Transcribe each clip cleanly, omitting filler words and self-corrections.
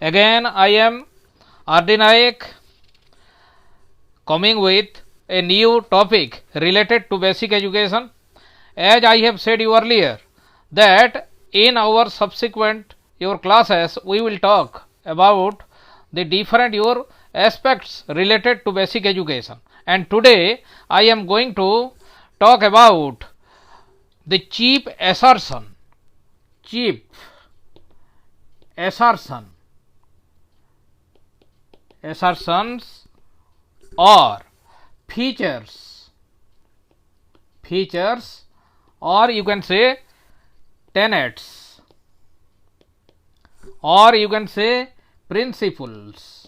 Again I am R.D. Naik coming with a new topic related to basic education. As I have said you earlier that in our subsequent your classes we will talk about the different your aspects related to basic education, and today I am going to talk about the chief assertions or features or you can say tenets or you can say principles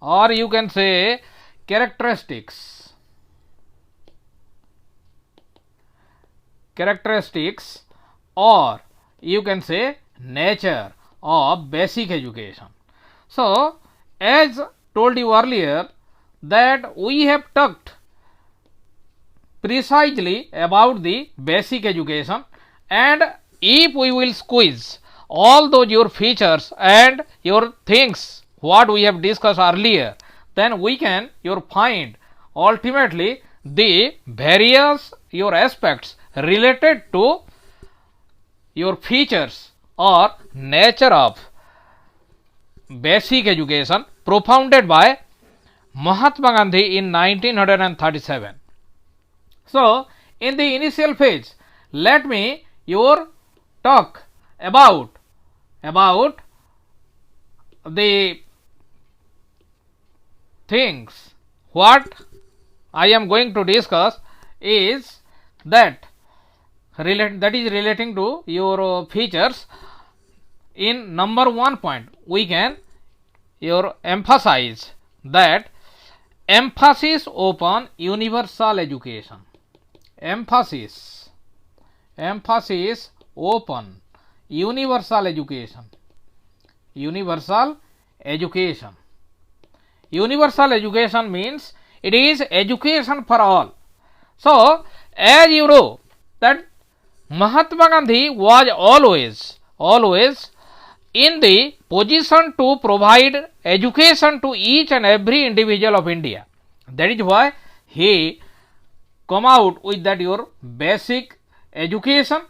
or you can say characteristics or you can say nature of basic education. So as told you earlier that we have talked precisely about the basic education, and if we will squeeze all those your features and your things what we have discussed earlier, then we can your find ultimately the various your aspects related to your features or nature of basic education propounded by Mahatma Gandhi in 1937. So in the initial phase, let me your talk about the things what I am going to discuss is that is relating to your features. In number 1 point we can your emphasize that emphasis upon universal education. Emphasis upon universal education. Universal education means it is education for all. So as you know that Mahatma Gandhi was always in the position to provide education to each and every individual of India. That is why he come out with that your basic education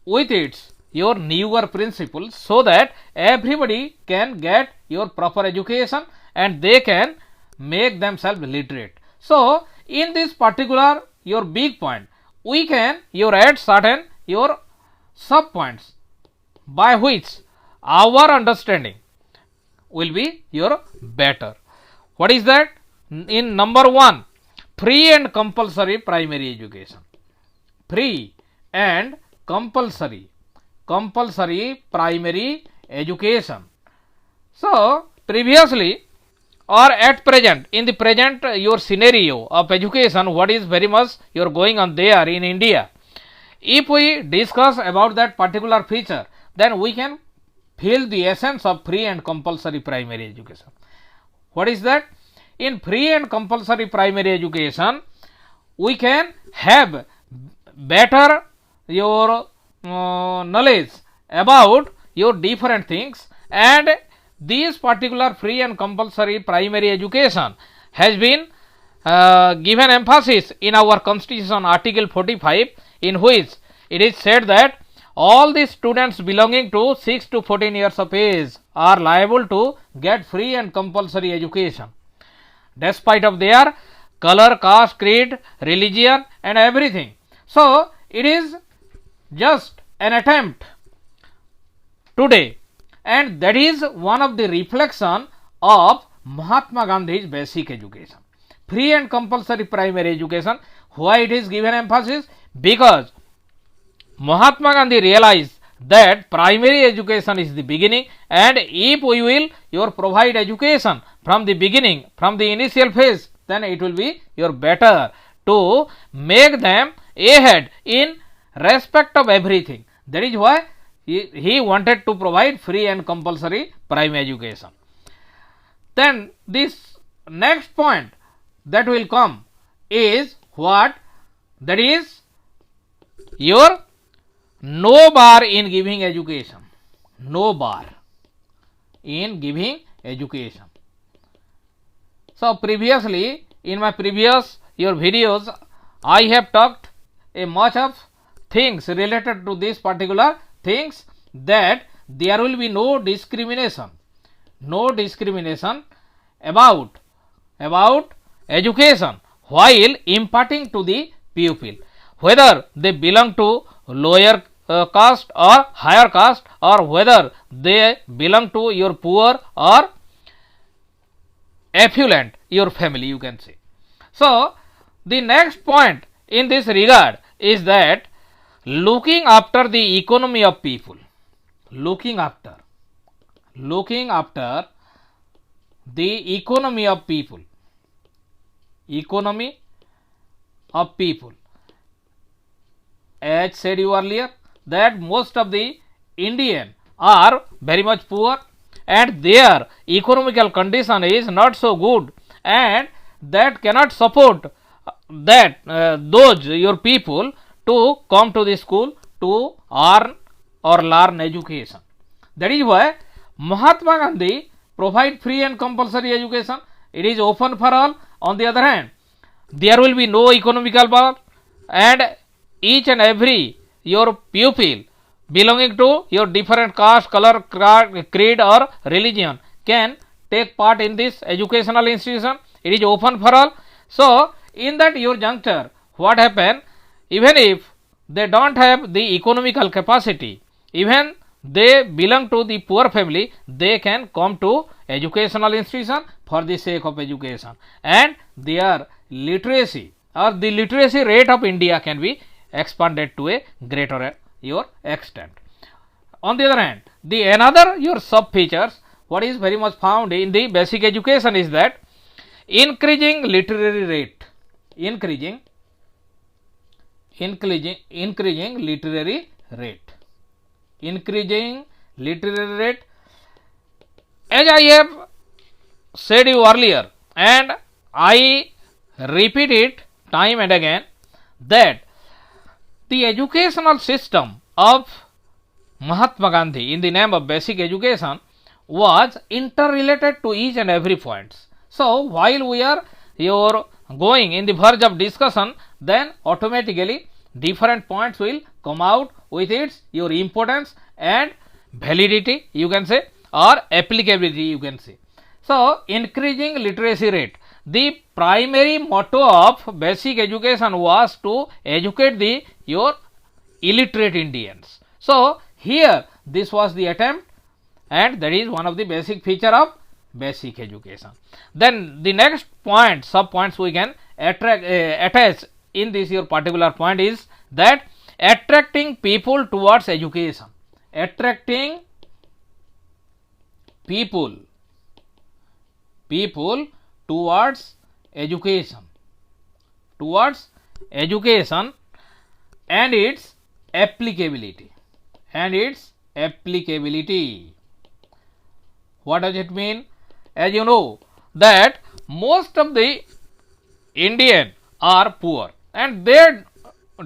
with its your newer principles, so that everybody can get your proper education and they can make themselves literate. So in this particular your big point we can your add certain your sub points by which our understanding will be your better. What is that? In number 1, free and compulsory primary education. Free and compulsory primary education. So previously or at present, in the present your scenario of education, what is very much your going on there in India, if we discuss about that particular feature, then we can feel the essence of free and compulsory primary education. What is that? In free and compulsory primary education, we can have better your knowledge about your different things, and this particular free and compulsory primary education has been given emphasis in our constitution article 45, in which it is said that all the students belonging to 6 to 14 years of age are liable to get free and compulsory education despite of their color, caste, creed, religion and everything. So it is just an attempt today, and that is one of the reflection of Mahatma Gandhi's basic education. Free and compulsory primary education. Why it is given emphasis? Because Mahatma Gandhi realized that primary education is the beginning, and if we will your provide education from the beginning, from the initial phase, then it will be your better to make them ahead in respect of everything. That is why he wanted to provide free and compulsory primary education. Then this next point that will come is what? That is your no bar in giving education. no bar in giving education. So previously in my previous your videos I have talked a much of things related to this particular things, that there will be no discrimination about education while imparting to the pupil, whether they belong to lower caste or higher caste, or whether they belong to your poor or affluent your family, you can say. So the next point in this regard is that looking after the economy of people, looking after the economy of people, as said you earlier, that most of the Indian are very much poor and their economical condition is not so good, and that cannot support those your people to come to the school to earn or learn education. That is why Mahatma Gandhi provide free and compulsory education. It is open for all. On the other hand, there will be no economical bar, and each and every your pupil belonging to your different caste, color, creed or religion can take part in this educational institution. It is open for all. So in that your juncture, what happen, even if they don't have the economical capacity, even they belong to the poor family, they can come to educational institution for the sake of education, and their literacy or the literacy rate of India can be expanded to a greater your extent. On the other hand, the another your sub features what is very much found in the basic education is that increasing literary rate, increasing literary rate. As I have said you earlier, and I repeat it time and again, that the educational system of Mahatma Gandhi in the name of basic education was interrelated to each and every points. So while we are going in the verge of discussion, then automatically different points will come out with its your importance and validity, you can say, or applicability, you can say. So increasing literacy rate, the primary motto of basic education was to educate the your illiterate Indians. So here this was the attempt, and that is one of the basic feature of basic education. Then the next point, sub points we can attach in this your particular point is that attracting people towards education, attracting people towards education and its applicability, What does it mean? As you know that most of the Indian are poor and they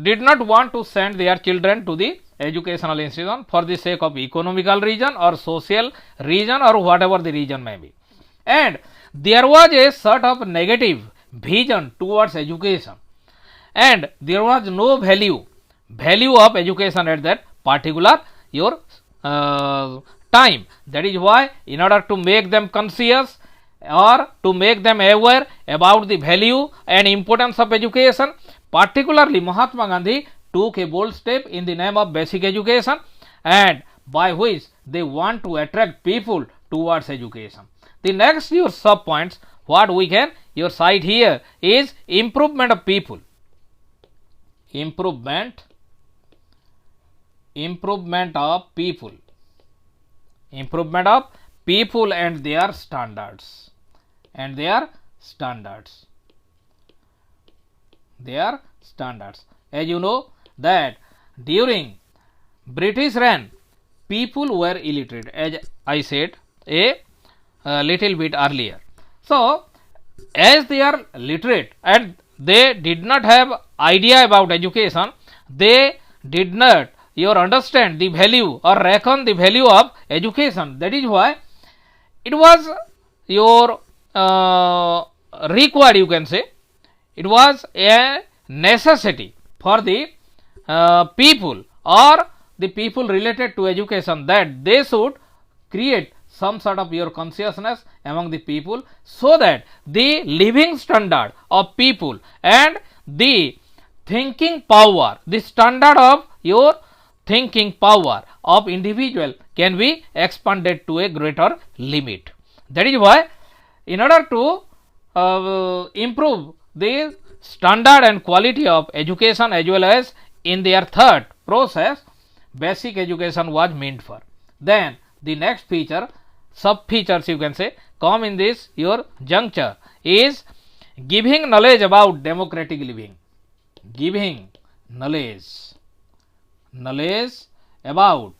did not want to send their children to the educational institution for the sake of economical reason or social reason or whatever the reason may be, and there was a sort of negative vision towards education, and there was no value of education at that particular your time. That is why in order to make them conscious or to make them aware about the value and importance of education, particularly Mahatma Gandhi took a bold step in the name of basic education, and by which they want to attract people towards education. The next your sub points what we can your cite here is improvement of people, improvement of people and their standards, As you know that during British reign people were illiterate, as I said a little bit earlier. So as they are literate and they did not have idea about education, they did not your understand the value or reckon the value of education. That is why it was your required, you can say. It was a necessity for the people or the people related to education, that they should create some sort of your consciousness among the people, so that the living standard of people and the thinking power, the standard of your thinking power of individual can be expanded to a greater limit. That is why, in order to improve the standard and quality of education as well as in their third process, basic education was meant for. Then the next feature, sub features you can say, come in this your juncture is giving knowledge about democratic living. Giving knowledge about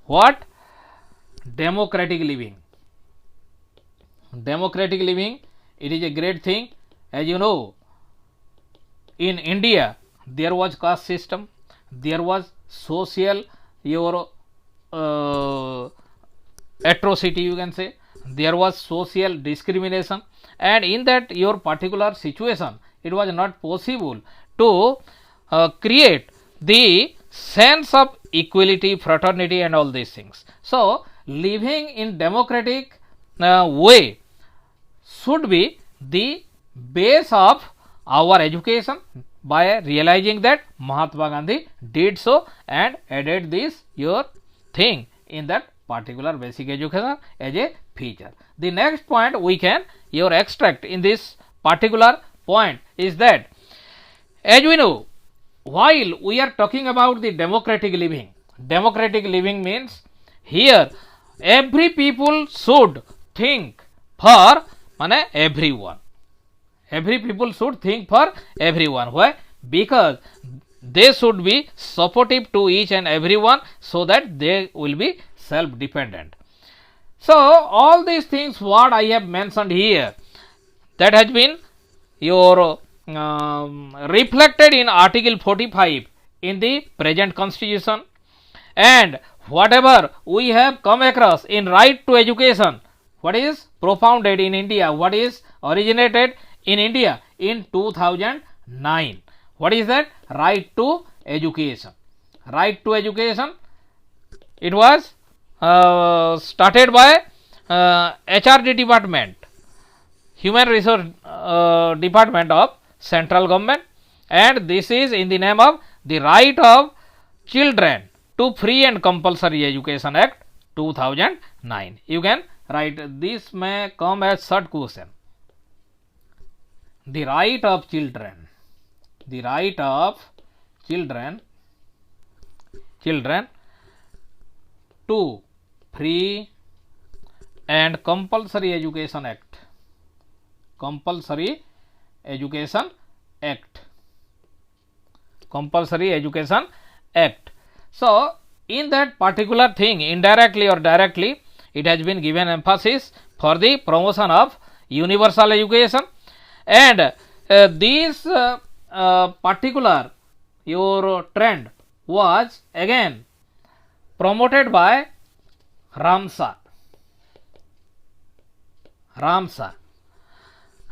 what? Democratic living. Democratic living, it is a great thing. As you know, in India there was caste system, there was social your atrocity, you can say, there was social discrimination, and in that your particular situation it was not possible to create the sense of equality, fraternity and all these things. So living in democratic way should be the base of our education. By realizing that, Mahatma Gandhi did so and added this your thing in that particular basic education as a feature. The next point we can your extract in this particular point is that, as we know, while we are talking about the democratic living means here every people should think for everyone. Every people should think for everyone. Why? Because they should be supportive to each and everyone, so that they will be self dependent. So all these things what I have mentioned here, that has been your reflected in Article 45 in the present constitution, and whatever we have come across in right to education, what is propounded in India, what is originated in India in 2009. What is that? Right to education. Right to education, it was started by HRD department, Human Resource Department of Central Government, and this is in the name of the Right of Children to Free and Compulsory Education Act 2009. You can write, this may come as third question. The right of children, the right of children to free and compulsory education act, compulsory education act. So in that particular thing, indirectly or directly, it has been given emphasis for the promotion of universal education, and this particular your trend was again promoted by Ramsar,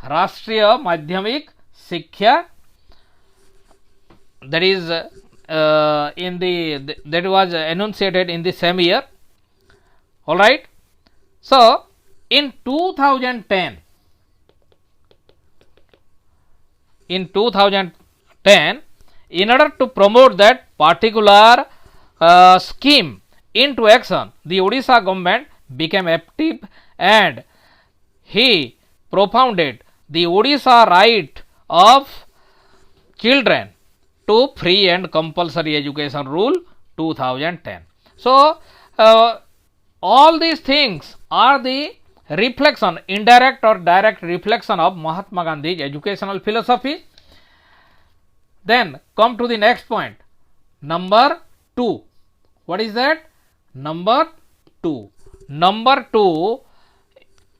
Rashtriya Madhyamik Shiksha, that is in the that was enunciated in the same year. All right. So in 2010, in order to promote that particular scheme into action, the Odisha government became active and he propounded the Odisha right of children to free and compulsory education rule 2010. So all these things are the reflection, indirect or direct reflection of Mahatma Gandhi's educational philosophy. Then come to the next point, number 2. What is that? Number 2. Number 2,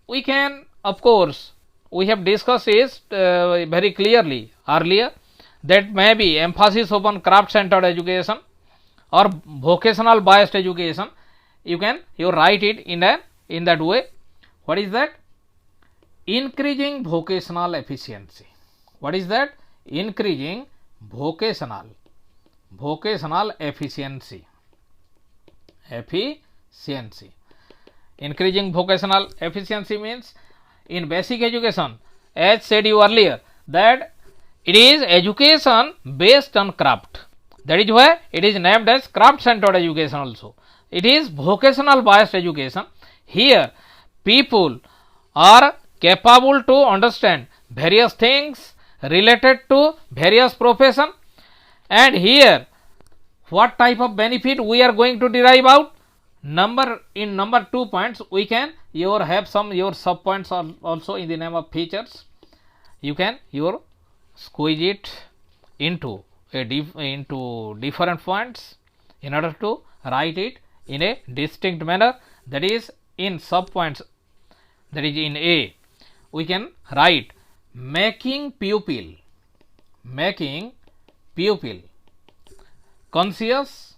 we can, of course, we have discussed it very clearly earlier, that may be emphasis upon craft centered education or vocational biased education. You write it in that way. What is that? Increasing vocational efficiency. What is that? Increasing vocational efficiency. Increasing vocational efficiency means in basic education, as said you earlier, that it is education based on craft. That is why it is named as craft centered education also. It is vocational biased education. Here people are capable to understand various things related to various profession, and here what type of benefit we are going to derive out. Number 2 points we can have some sub points also in the name of features. You can squeeze it into different points in order to write it in a distinct manner. That is in sub points, that is in A we can write making pupil conscious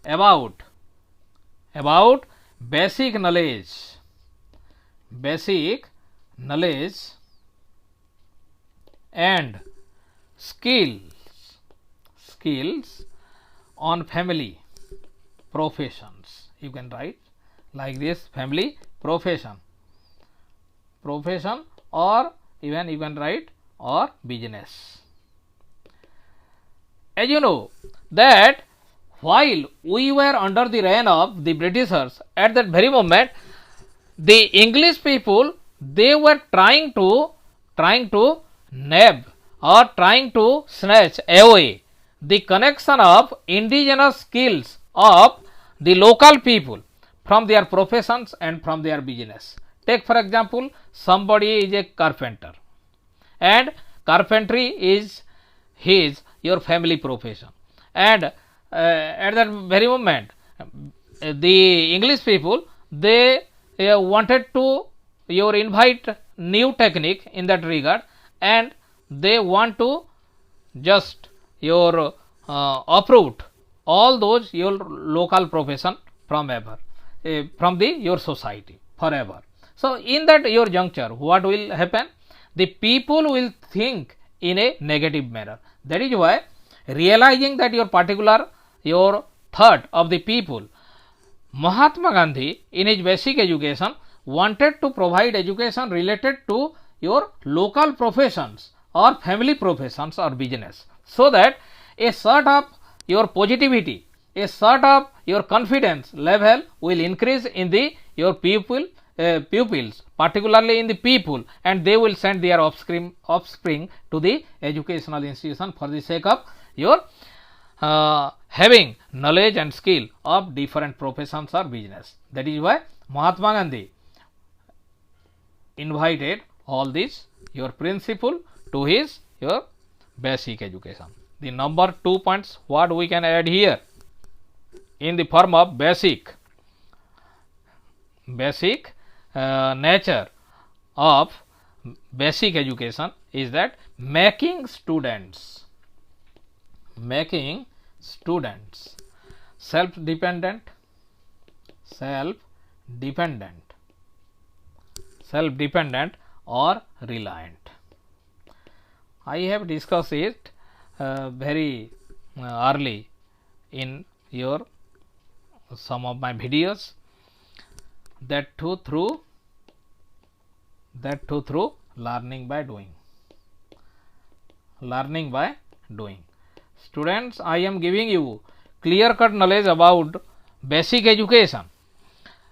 about basic knowledge and skills on family professions. You can write like this: family profession, or even you can write or business. As you know that while we were under the reign of the Britishers, at that very moment the English people, they were trying to nab or trying to snatch away the connection of indigenous skills of the local people from their professions and from their business. Take for example, somebody is a carpenter and carpentry is your family profession, and at that very moment the English people, they wanted to invite new technique in that regard, and they want to just uproot all those your local profession from your society forever. So in that your juncture, what will happen? The people will think in a negative manner. That is why, realizing that your thought of the people, Mahatma Gandhi in his basic education wanted to provide education related to your local professions or family professions or business, so that a sort of your positivity, a sort of your confidence level will increase in the your pupils, particularly in the people, and they will send their offspring to the educational institution for the sake of your having knowledge and skill of different professions or business. That is why Mahatma Gandhi invited all this your principle to your basic education. The number 2 points what we can add here in the form of basic nature of basic education is that making students self-dependent or reliant. I have discussed it very early in some of my videos, that too through learning by doing. Students, I am giving you clear cut knowledge about basic education.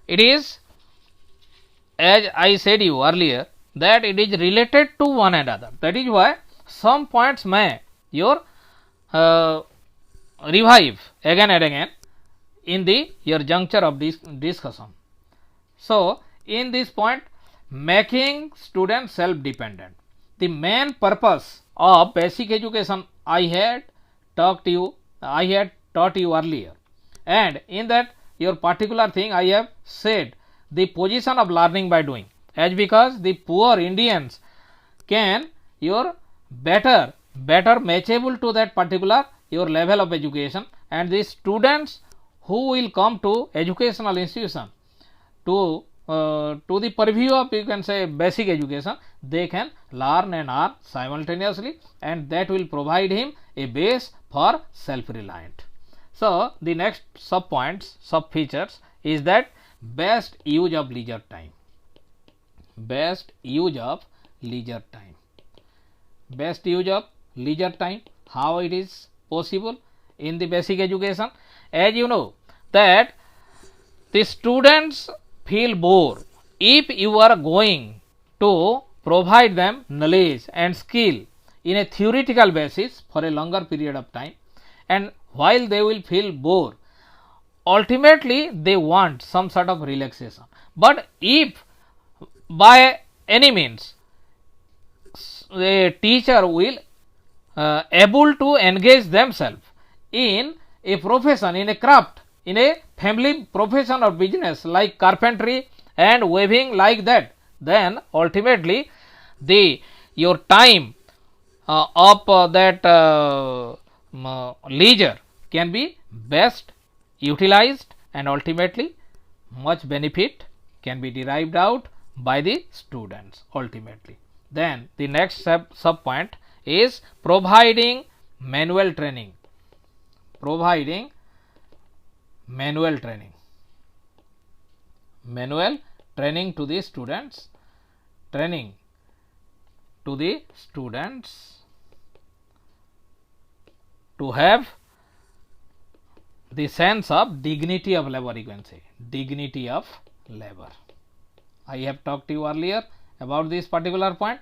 It is, as I said you earlier, that it is related to one another. That is why some points may revive again and again in your juncture of this discussion. So in this point, making students self-dependent, the main purpose of basic education I had taught you earlier, and in that your particular thing I have said the position of learning by doing, as because the poor Indians can your better matchable to that particular your level of education, and the students who will come to educational institution to the purview of, you can say, basic education, they can learn and earn simultaneously, and that will provide him a base for self-reliant. So, the next sub points, sub features is that best use of leisure time. Best use of leisure time. Best use of leisure time, how it is possible in the basic education? As you know that the students feel bored if you are going to provide them knowledge and skill in a theoretical basis for a longer period of time, and while they will feel bored, ultimately they want some sort of relaxation. But if by any means the teacher will able to engage themselves in a profession, in a craft, in a family profession or business like carpentry and weaving, like that, then ultimately your time of that leisure can be best utilized, and ultimately much benefit can be derived out by the students ultimately. Then the next sub point is providing manual training. Providing manual training. Manual training to the students. Training to the students to have the sense of dignity of labor, you can say, dignity of labor. I have talked to you earlier about this particular point,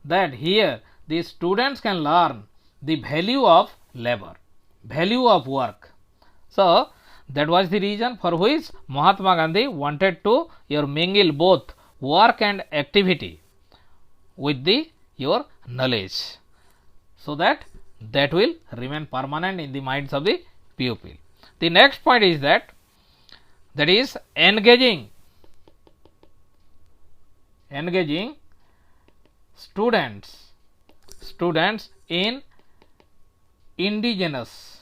that here the students can learn the value of labor, value of work. So, that was the reason for which Mahatma Gandhi wanted to mingle both work and activity with your knowledge, so that will remain permanent in the minds of the pupil. The next point is that is engaging students in indigenous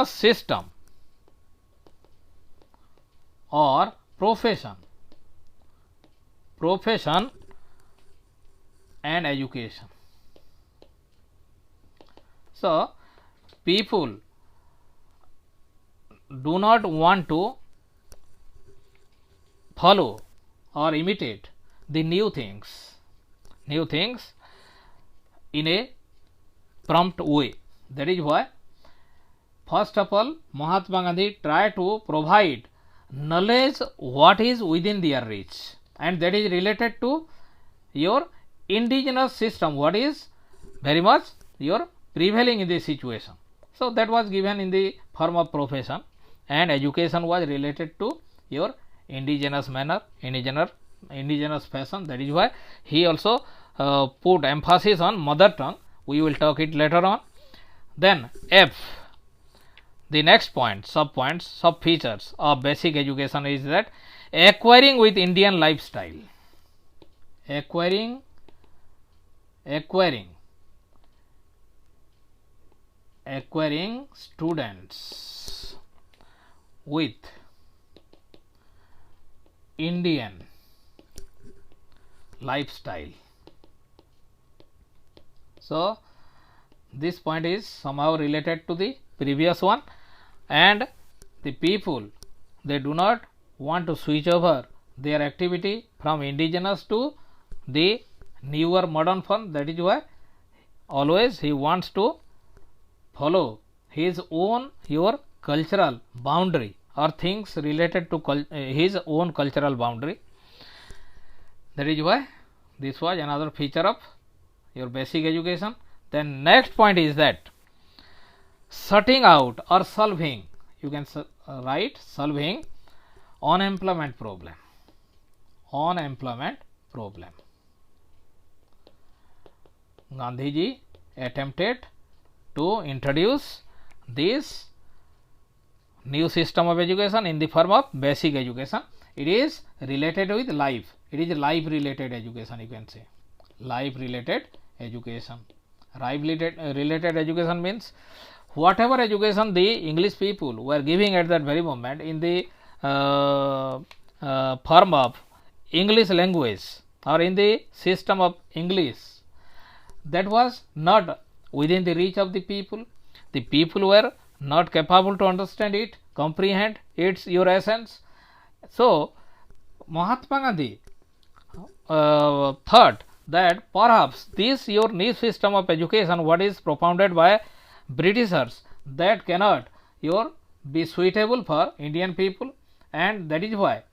system or profession and education. So, people do not want to follow or imitate the new things in a prompt way. That is why first of all Mahatma Gandhi tried to provide knowledge what is within their reach, and that is related to your indigenous system, what is very much your prevailing in this situation. So, that was given in the form of profession, and education was related to your indigenous manner, indigenous fashion. That is why he also put emphasis on mother tongue. We will talk it later on. Then F, the next point, sub features of basic education is that acquiring with Indian lifestyle. Acquiring students with Indian lifestyle. So, this point is somehow related to the previous one, and the people, they do not want to switch over their activity from indigenous to the newer modern form. That is why always he wants to follow his own cultural boundary or things related to his own cultural boundary. That is why this was another feature of your basic education. Then next point is that sorting out or solving, you can write solving unemployment problem. Gandhiji attempted to introduce this new system of education in the form of basic education. It is related with life, It is life related education, you can say. Life related education. Related education means whatever education the English people were giving at that very moment in the form of English language or in the system of English, that was not within the reach of the people. The people were not capable to understand it, comprehend its your essence. So Mahatma Gandhi thought that perhaps this your new system of education, what is propounded by Britishers, that cannot your be suitable for Indian people, and that is why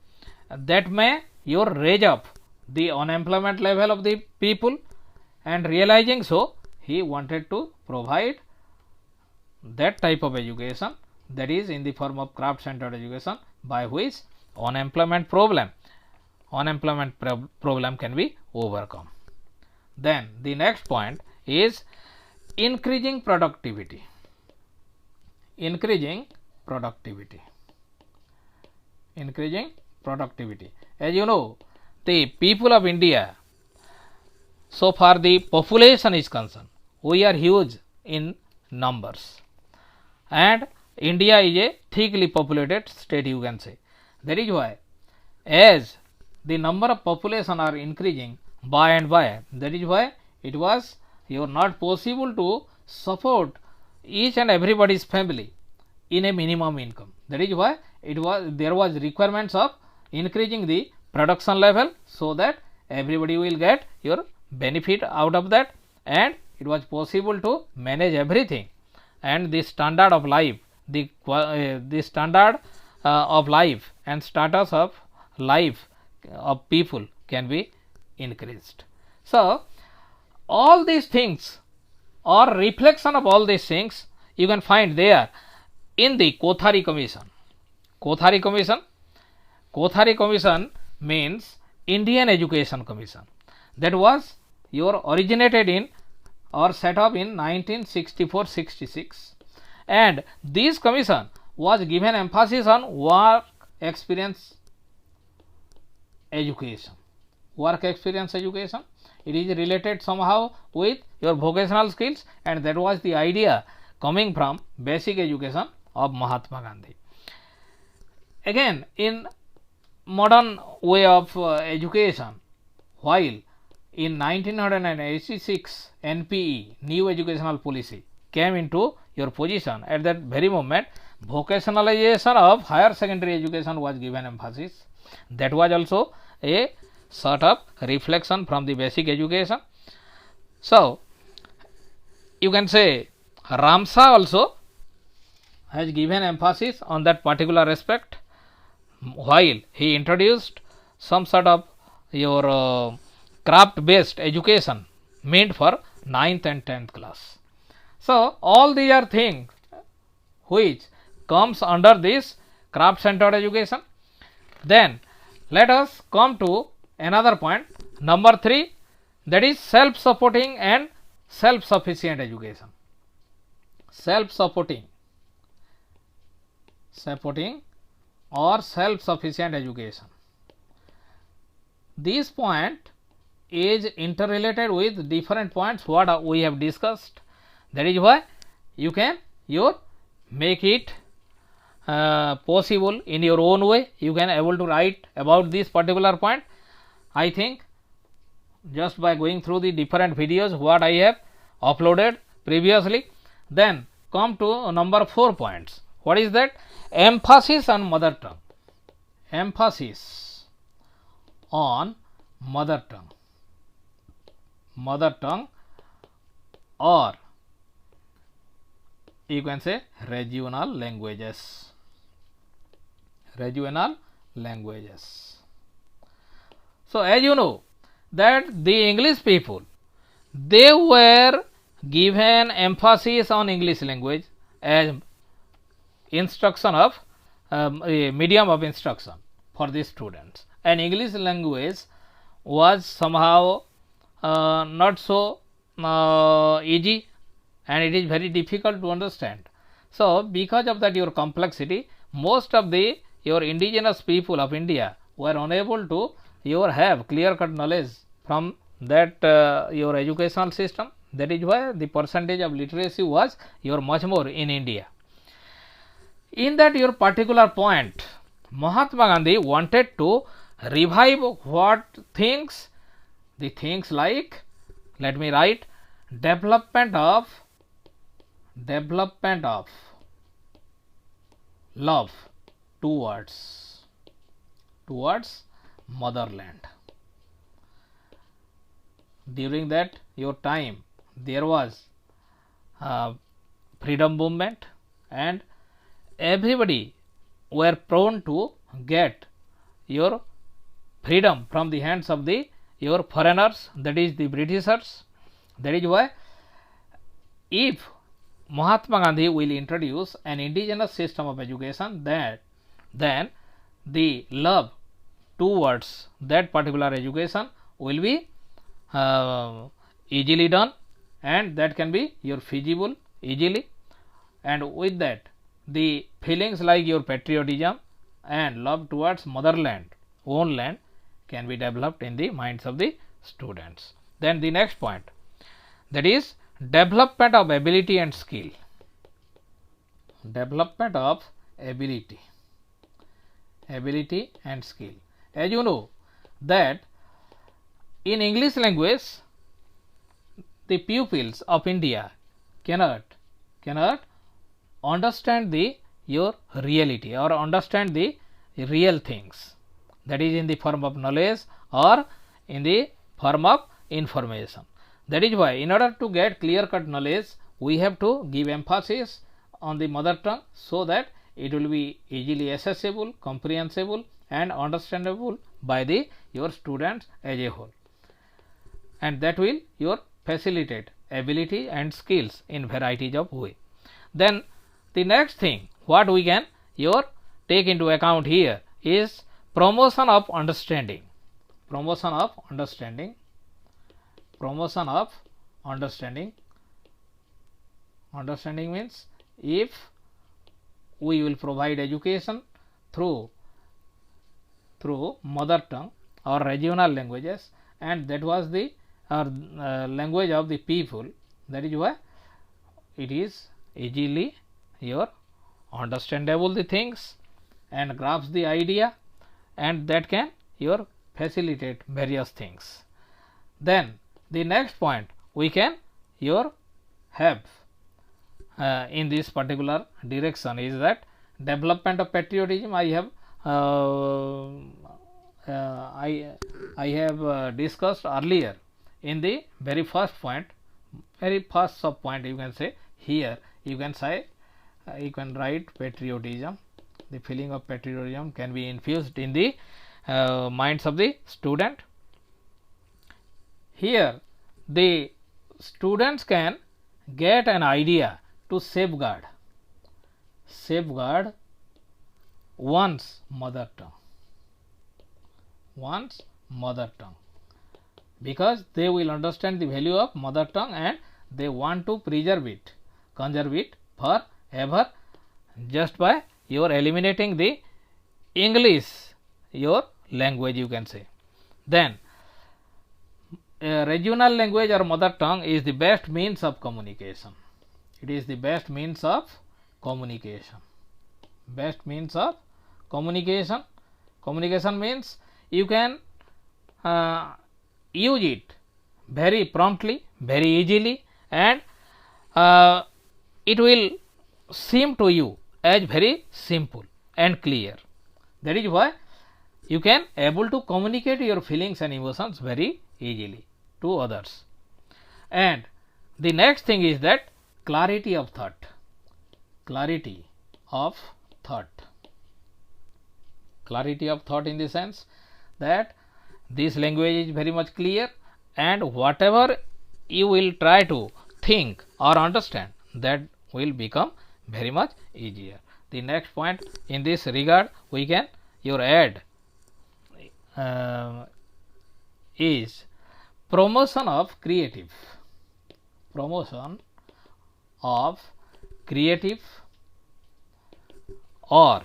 that may your raise up the unemployment level of the people, and realizing so, he wanted to provide that type of education, that is in the form of craft centered education, by which unemployment problem can be overcome. Then the next point is increasing productivity. Increasing productivity. As you know, the people of India, so far the population is concerned, we are huge in numbers, and India is a thickly populated state, you can say. That is why, as the number of population are increasing by and by, that is why it was not possible to support each and everybody's family in a minimum income. That is why there was requirements of increasing the production level, so that everybody will get your benefit out of that, and it was possible to manage everything, and the standard of life, the standard of life and status of life of people can be increased. So all these things, or reflection of all these things, you can find there in the Kothari Commission. Kothari Commission means Indian Education Commission, that was originated in or set up in 1964-66, and this commission was given emphasis on work experience education. It is related somehow with your vocational skills, and that was the idea coming from basic education of Mahatma Gandhi. Again, in modern way of education, while in 1986 NPE, new educational policy, came into your position, at that very moment vocationalization of higher secondary education was given emphasis. That was also a sort of reflection from the basic education. So you can say Ramsha also has given emphasis on that particular aspect, while he introduced some sort of your craft based education meant for 9th and 10th class. So all these are things which comes under this craft centered education. Then let us come to another point, number 3, that is self supporting and self sufficient education. Supporting or self sufficient education. This point is interrelated with different points what we have discussed. That is why you can make it possible in your own way. You can able to write about this particular point, I think, just by going through the different videos what I have uploaded previously. Then come to number 4 points. What is that? Emphasis on mother tongue. Emphasis on mother tongue. Mother tongue, or you can say regional languages. Regional languages. So as you know that the English people, they were given emphasis on English language as instruction of a medium of instruction for the students, and English language was somehow not so easy, and it is very difficult to understand. So because of that your complexity, most of the your indigenous people of India were unable to you have clear cut knowledge from that your educational system. That is why the percentage of literacy was your much more in India. In that your particular point, Mahatma Gandhi wanted to revive what things? The things like, let me write, development of love towards motherland. During that your time, there was freedom movement, and everybody were prone to get your freedom from the hands of the your foreigners, that is the Britishers. That is why if Mahatma Gandhi will introduce an indigenous system of education, then the love towards that particular education will be easily done, and that can be your feasible easily, and with that the feelings like your patriotism and love towards motherland, own land, can be developed in the minds of the students. Then the next point, that is development of ability and skill. Development of ability and skill. As you know that in English language, the pupils of India cannot understand the your reality or understand the real things, that is in the form of knowledge or in the form of information. That is why in order to get clear cut knowledge, we have to give emphasis on the mother tongue, so that it will be easily accessible, comprehensible and understandable by the your students as a whole, and that will your facilitate ability and skills in varieties of way. Then the next thing what we can your take into account here is promotion of understanding. Promotion of understanding means if we will provide education through mother tongue or regional languages, and that was the language of the people, that is why it is easily your understandable the things and grasp the idea, and that can your facilitate various things. Then the next point we can your have in this particular direction is that development of patriotism. I have discussed earlier in the very first point, very first sub point you can say. Here you can say you can write patriotism. The feeling of patriotism can be infused in the minds of the student. Here the students can get an idea to safeguard one's mother tongue, because they will understand the value of mother tongue and they want to preserve it, conserve it forever, just by your eliminating the English your language you can say. Then regional language or mother tongue is the best means of communication. It is the best means of communication. Communication means you can use it very promptly, very easily, and it will seem to you as very simple and clear. That is why you can able to communicate your feelings and emotions very easily to others. And the next thing is that clarity of thought. Clarity of thought in the sense that this language is very much clear, and whatever you will try to think or understand, that will become very much easier. The next point in this regard we can your add is promotion of creative or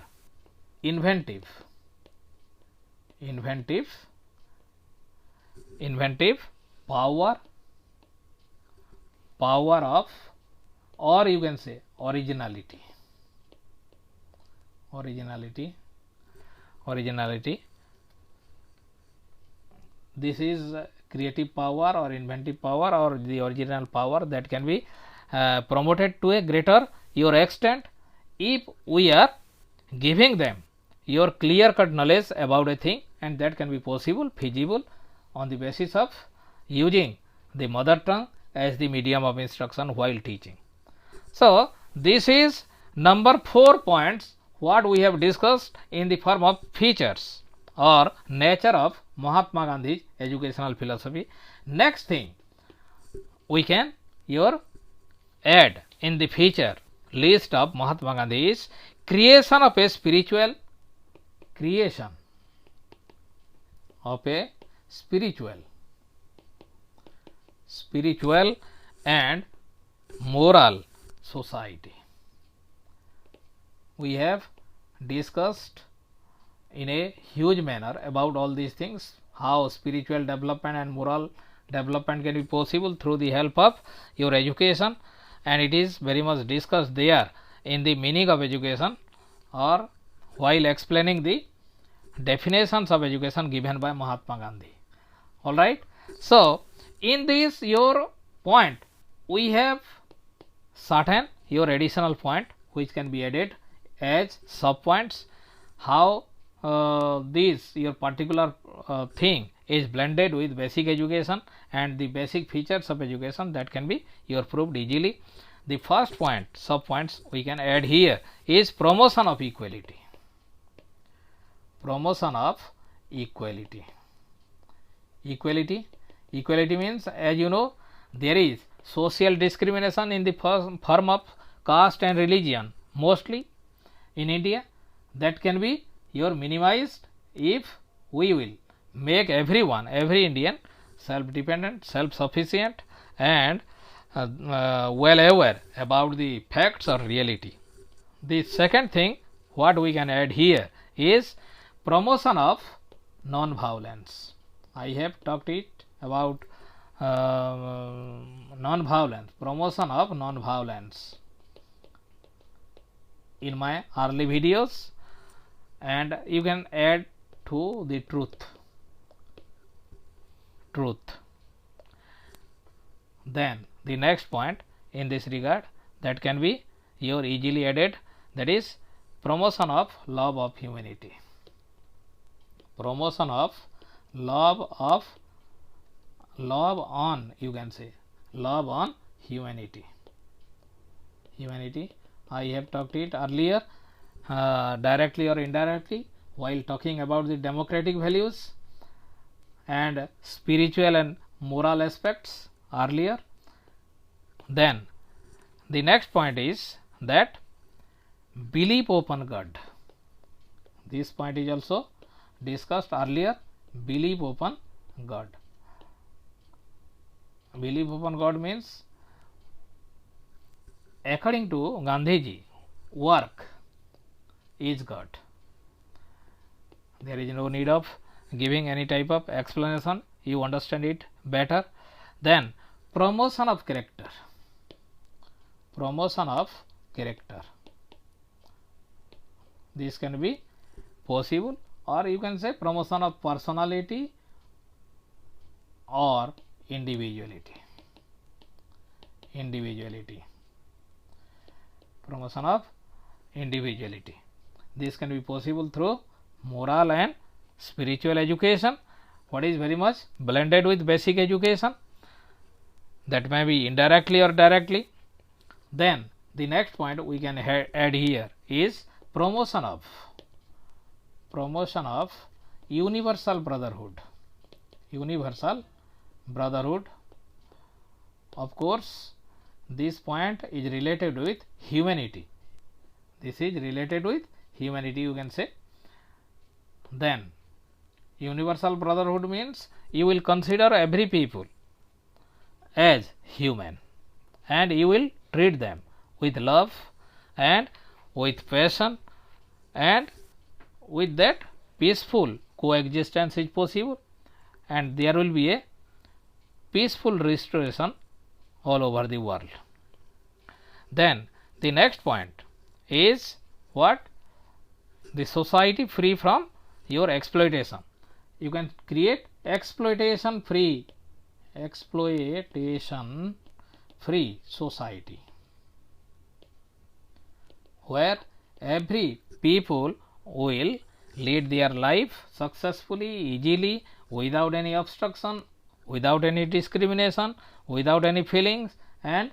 inventive inventive power, power of, or you can say originality, originality, originality. This is creative power or inventive power or the original power that can be promoted to a greater your extent if we are giving them your clear cut knowledge about a thing, and that can be possible, feasible on the basis of using the mother tongue as the medium of instruction while teaching. So, this is number 4 points what we have discussed in the form of features or nature of Mahatma Gandhi's educational philosophy. Next thing we can add in the feature list of Mahatma Gandhi is creation of a spiritual, creation of a spiritual and moral society. We have discussed in a huge manner about all these things, how spiritual development and moral development can be possible through the help of your education, and it is very much discussed there in the meaning of education or while explaining the definitions of education given by Mahatma Gandhi. Alright. So, in this your point we have certain your additional point which can be added as sub points, how this your particular thing is blended with basic education and the basic features of education that can be proved easily. The first point, sub points we can add here is promotion of equality. Promotion of equality. Equality means, as you know, there is social discrimination in the form of caste and religion mostly in India, that can be minimized if we will make everyone, every Indian self-dependent, self-sufficient and well aware about the facts or reality. The second thing what we can add here is promotion of non-violence. I have talked it about non-violence, promotion of non-violence in my early videos, and you can add to the truth. Then the next point in this regard that can be easily added, that is promotion of love of humanity. Promotion of love on, you can say love on humanity. I have talked it earlier directly or indirectly while talking about the democratic values and spiritual and moral aspects earlier. Then the next point is that belief upon God. This point is also discussed earlier, belief upon God. Belief upon God means, according to Gandhiji, work is God. There is no need of giving any type of explanation, you understand it better. Then promotion of character. Promotion of character. This can be possible, or you can say promotion of personality or individuality. Promotion of individuality. This can be possible through moral and spiritual education, what is very much blended with basic education, that may be indirectly or directly. Then the next point we can add here is promotion of universal brotherhood. Of course, this point is related with humanity. This is related with humanity, you can say. Then universal brotherhood means you will consider every people as human and you will treat them with love and with passion, and with that peaceful coexistence is possible, and there will be a peaceful restoration all over the world. Then the next point is what? The society free from your exploitation. You can create exploitation free society, where every people will lead their life successfully, easily, without any obstruction, without any discrimination, without any feelings, and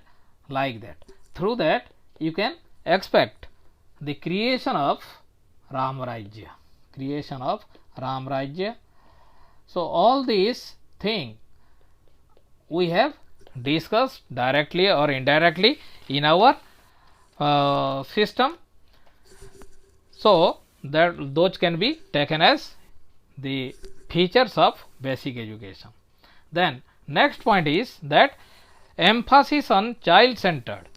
like that. Through that you can expect the creation of Ram Rajya. So all these things we have discussed directly or indirectly in our system. So that those can be taken as the features of basic education. Then next point is that emphasis on child centered.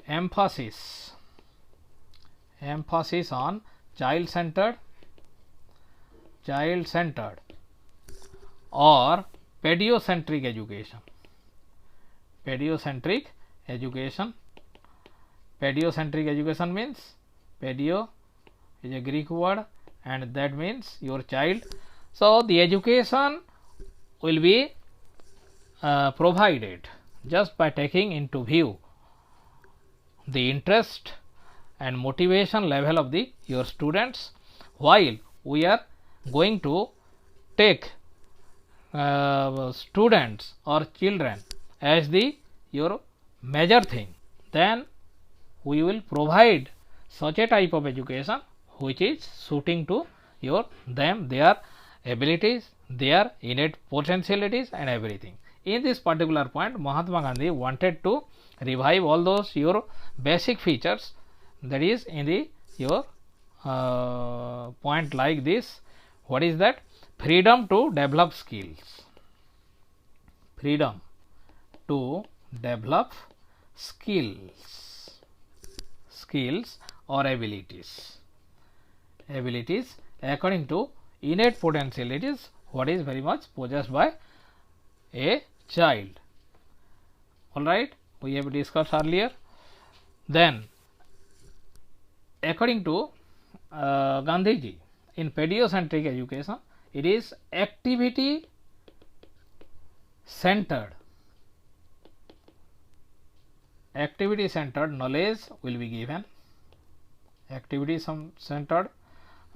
Emphasis on child centered or pediocentric education. Pediocentric education means, pedio is a Greek word and that means your child. So the education will be provided just by taking into view the interest and motivation level of your students, while we are going to take students or children as your major thing, then we will provide such a type of education which is suiting to their abilities, their innate potentialities and everything. In this particular point, Mahatma Gandhi wanted to revive all those your basic features, that is in your point like this. What is that? Freedom to develop skills. Freedom to develop skills or abilities according to innate potentialities what is very much possessed by a child. Alright, we have discussed earlier. Then according to Gandhiji, in pediocentric education, it is activity centered knowledge will be given. Activity centered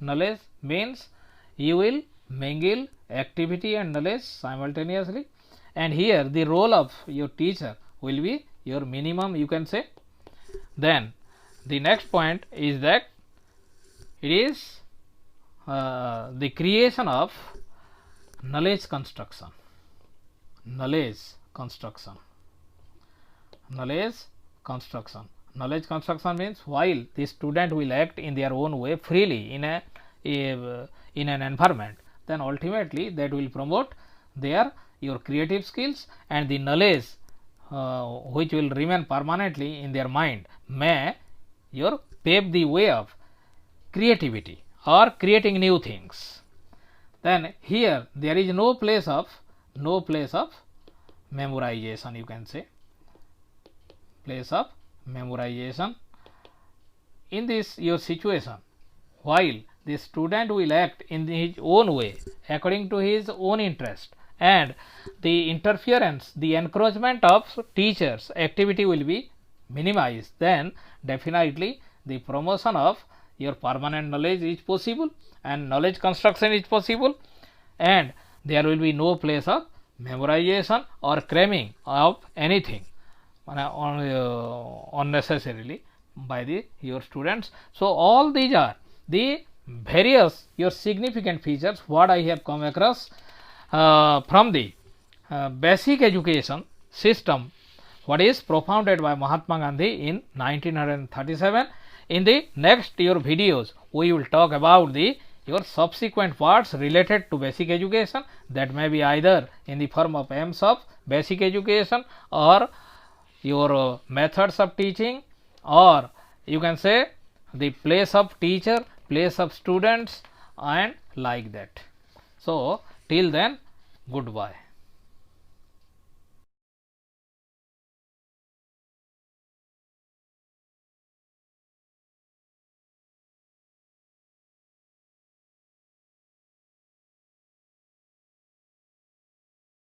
knowledge means you will mingle activity and knowledge simultaneously, and here the role of your teacher will be your minimum, you can say. Then the next point is that it is the creation of knowledge construction. Knowledge construction means while the student will act in their own way freely in an environment, then ultimately that will promote your creative skills, and the knowledge which will remain permanently in their mind may pave the way of creativity or creating new things. Then here there is no place of memorization, you can say, place of memorization in this your situation, while the student will act in his own way according to his own interest, and the interference, the encroachment of teachers activity will be minimized, then definitely the promotion of your permanent knowledge is possible and knowledge construction is possible, and there will be no place of memorization or cramming of anything unnecessarily by your students. So all these are the various your significant features what I have come across from the basic education system what is propounded by Mahatma Gandhi in 1937. In the next your videos we will talk about your subsequent parts related to basic education, that may be either in the form of aims of basic education or your methods of teaching, or you can say the place of teacher, place of students and like that. So till then Goodbye.